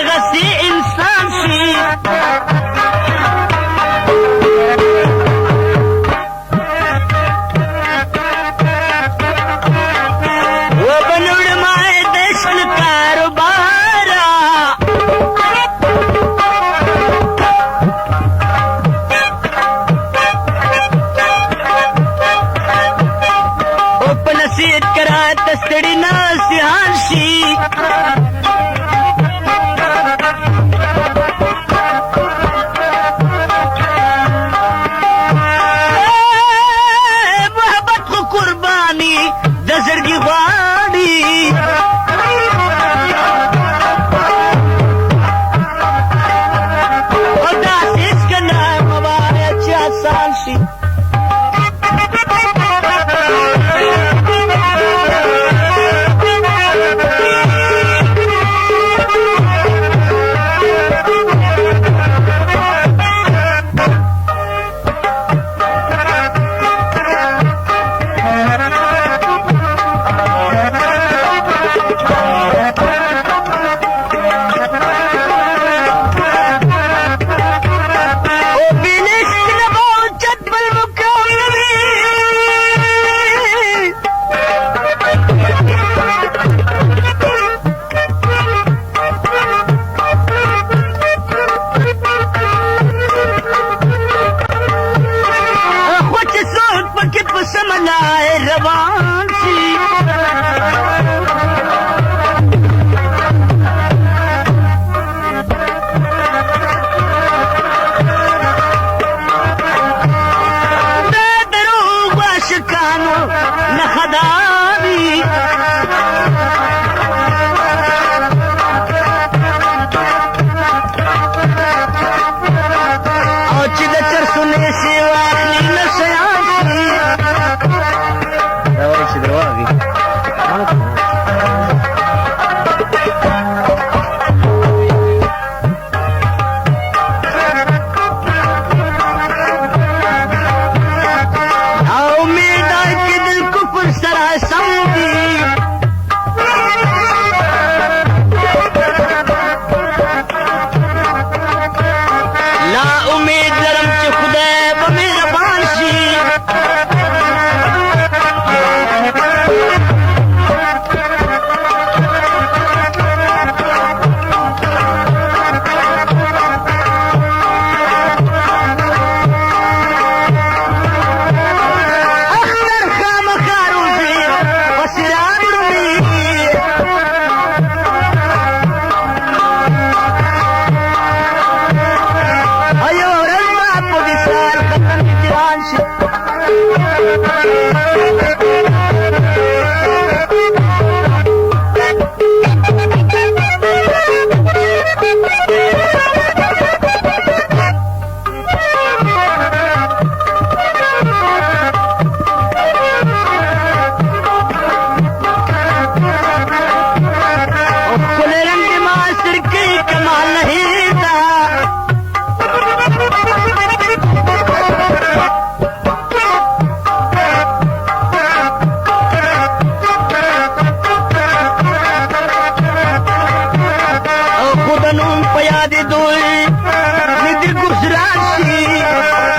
دغسې انسان شي وبنوړمای د عشق کاروباره او په نصیحت کرات ستړي نصیحان شي روان شي د دروغ عاشقانو نښه دا وي او چې د چرسو نیسي واخلي نه شیان شي چې درواغي او امیده کې دل کفر سره سم دي لا امید لرم چې خدای به مهربان شي په یاد دوی مې د ګزران شي